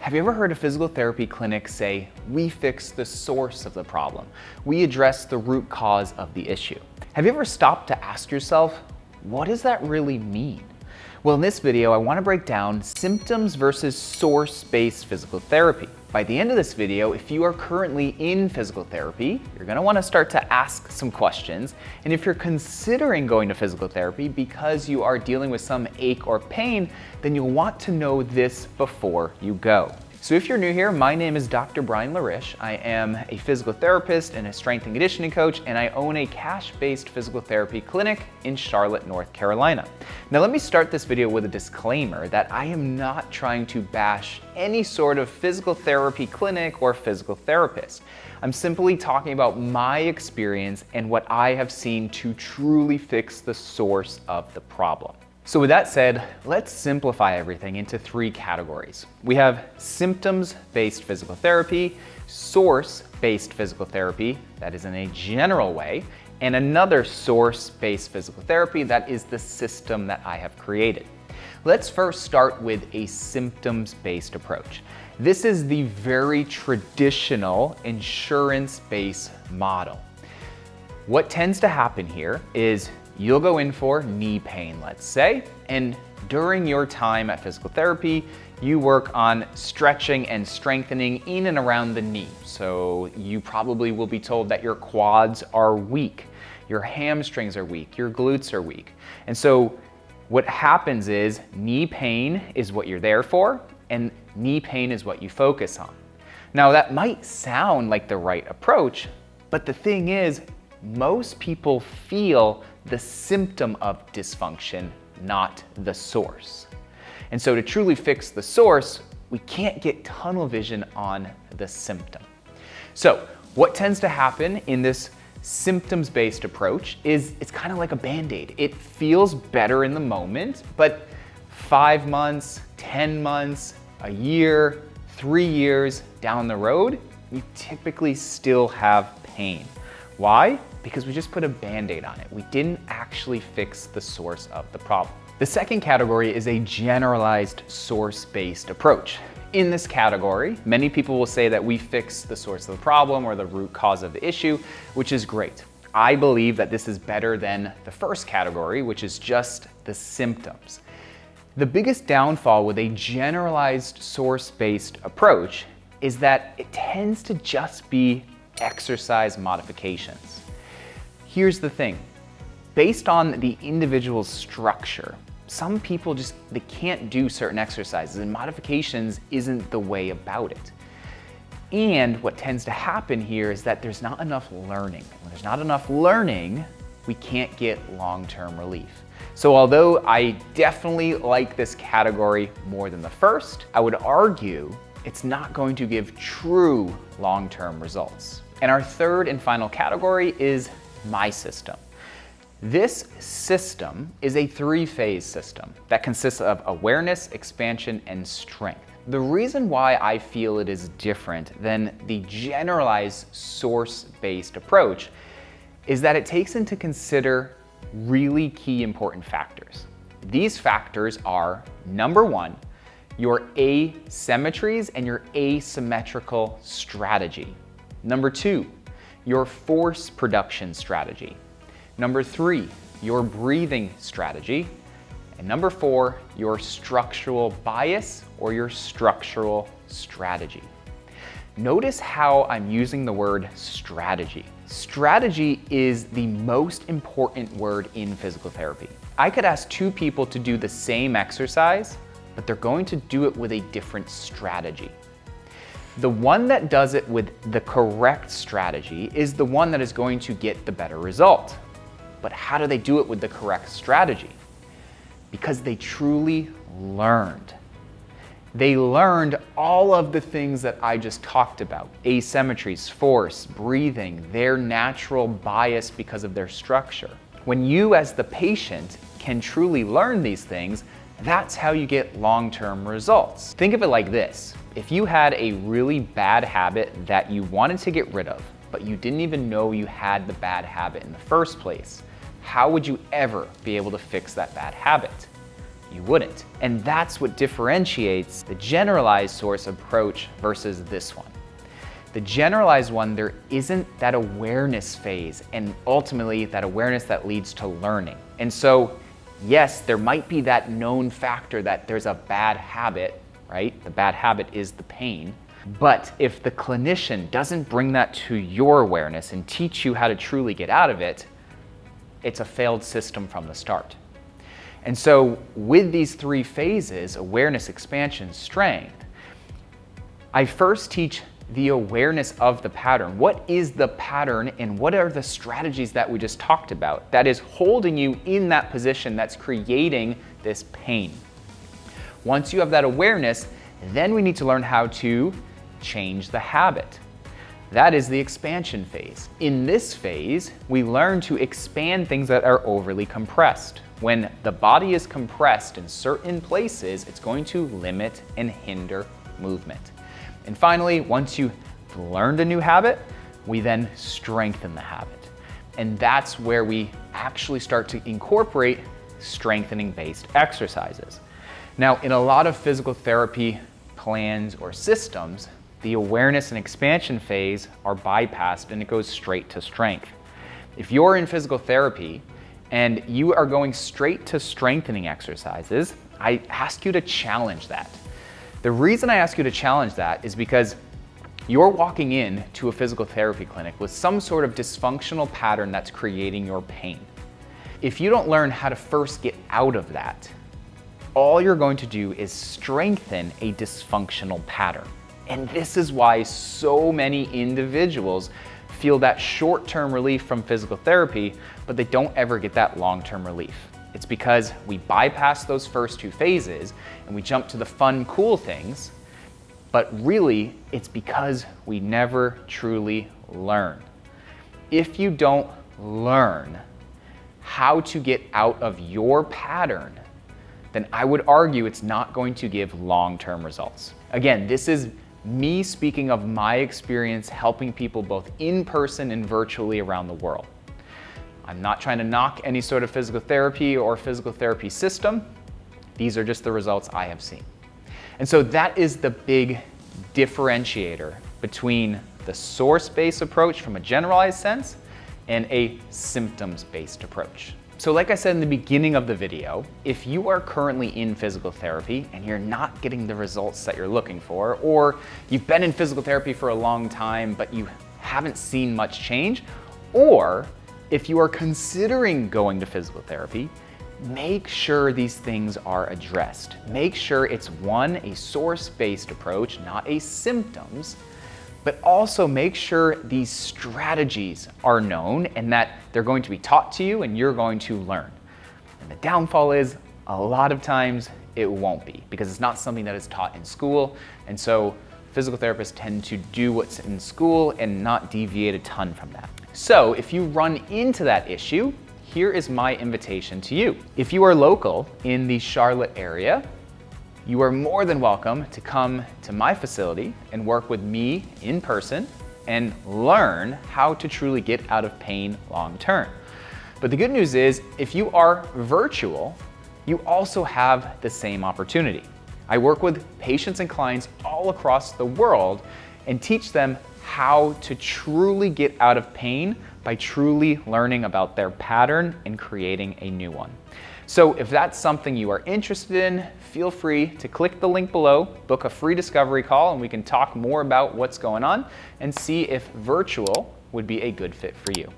Have you ever heard a physical therapy clinic say, "We fix the source of the problem. We address the root cause of the issue"? Have you ever stopped to ask yourself, what does that really mean? Well, in this video, I want to break down symptoms versus source-based physical therapy. By the end of this video, if you are currently in physical therapy, you're going to want to start to ask some questions. And if you're considering going to physical therapy because you are dealing with some ache or pain, then you'll want to know this before you go. So if you're new here, my name is Dr. Brian Larish. I am a physical therapist and a strength and conditioning coach, and I own a cash-based physical therapy clinic in Charlotte, North Carolina. Now let me start this video with a disclaimer that I am not trying to bash any sort of physical therapy clinic or physical therapist. I'm simply talking about my experience and what I have seen to truly fix the source of the problem. So with that said, let's simplify everything into three categories. We have symptoms-based physical therapy, source-based physical therapy, that is in a general way, and another source-based physical therapy, that is the system that I have created. Let's first start with a symptoms-based approach. This is the very traditional insurance-based model. What tends to happen here is you'll go in for knee pain, let's say, and during your time at physical therapy, you work on stretching and strengthening in and around the knee. So you probably will be told that your quads are weak, your hamstrings are weak, your glutes are weak. And so what happens is knee pain is what you're there for, and knee pain is what you focus on. Now that might sound like the right approach, but the thing is, most people feel the symptom of dysfunction, not the source. And so to truly fix the source, we can't get tunnel vision on the symptom. So what tends to happen in this symptoms-based approach is it's kind of like a Band-Aid. It feels better in the moment, but 5 months, 10 months, a year, 3 years down the road, you typically still have pain. Why? Because we just put a Band-Aid on it. We didn't actually fix the source of the problem. The second category is a generalized source-based approach. In this category, many people will say that we fix the source of the problem or the root cause of the issue, which is great. I believe that this is better than the first category, which is just the symptoms. The biggest downfall with a generalized source-based approach is that it tends to just be exercise modifications. Here's the thing, based on the individual's structure, some people they can't do certain exercises, and modifications isn't the way about it. And what tends to happen here is that there's not enough learning. When there's not enough learning, we can't get long-term relief. So although I definitely like this category more than the first, I would argue it's not going to give true long-term results. And our third and final category is my system. This system is a three-phase system that consists of awareness, expansion, and strength. The reason why I feel it is different than the generalized source-based approach is that it takes into consider really key important factors. These factors are, number one, your asymmetries and your asymmetrical strategy. Number two, your force production strategy. Number three, your breathing strategy. And number four, your structural bias or your structural strategy. Notice how I'm using the word strategy. Strategy is the most important word in physical therapy. I could ask two people to do the same exercise, but they're going to do it with a different strategy. The one that does it with the correct strategy is the one that is going to get the better result. But how do they do it with the correct strategy? Because they truly learned. They learned all of the things that I just talked about. Asymmetries, force, breathing, their natural bias because of their structure. When you as the patient can truly learn these things, that's how you get long-term results. Think of it like this. If you had a really bad habit that you wanted to get rid of, but you didn't even know you had the bad habit in the first place, how would you ever be able to fix that bad habit? you wouldn't. And that's what differentiates the generalized source approach versus this one. The generalized one, there isn't that awareness phase and ultimately that awareness that leads to learning. And so, yes, there might be that known factor that there's a bad habit, right? The bad habit is the pain. But if the clinician doesn't bring that to your awareness and teach you how to truly get out of it, it's a failed system from the start. And so with these three phases, awareness, expansion, strength, I first teach the awareness of the pattern. What is the pattern and what are the strategies that we just talked about that is holding you in that position that's creating this pain? Once you have that awareness, then we need to learn how to change the habit. That is the expansion phase. In this phase, we learn to expand things that are overly compressed. When the body is compressed in certain places, it's going to limit and hinder movement. And finally, once you've learned a new habit, we then strengthen the habit. And that's where we actually start to incorporate strengthening-based exercises. Now, in a lot of physical therapy plans or systems, the awareness and expansion phase are bypassed and it goes straight to strength. If you're in physical therapy and you are going straight to strengthening exercises, I ask you to challenge that. The reason I ask you to challenge that is because you're walking in to a physical therapy clinic with some sort of dysfunctional pattern that's creating your pain. If you don't learn how to first get out of that, all you're going to do is strengthen a dysfunctional pattern. And this is why so many individuals feel that short-term relief from physical therapy, but they don't ever get that long-term relief. It's because we bypass those first two phases and we jump to the fun, cool things, but really it's because we never truly learn. If you don't learn how to get out of your pattern, then I would argue it's not going to give long-term results. Again, this is me speaking of my experience helping people both in person and virtually around the world. I'm not trying to knock any sort of physical therapy or physical therapy system. These are just the results I have seen. And so that is the big differentiator between the source-based approach from a generalized sense and a symptoms-based approach. So like I said in the beginning of the video, if you are currently in physical therapy and you're not getting the results that you're looking for, or you've been in physical therapy for a long time but you haven't seen much change, or if you are considering going to physical therapy, make sure these things are addressed. Make sure it's one, a source-based approach, not a symptoms, but also make sure these strategies are known and that they're going to be taught to you and you're going to learn. And the downfall is a lot of times it won't be because it's not something that is taught in school. And so physical therapists tend to do what's in school and not deviate a ton from that. So if you run into that issue, here is my invitation to you. If you are local in the Charlotte area, you are more than welcome to come to my facility and work with me in person and learn how to truly get out of pain long term. But the good news is, if you are virtual, you also have the same opportunity. I work with patients and clients all across the world and teach them how to truly get out of pain by truly learning about their pattern and creating a new one. So if that's something you are interested in, feel free to click the link below, book a free discovery call, and we can talk more about what's going on and see if virtual would be a good fit for you.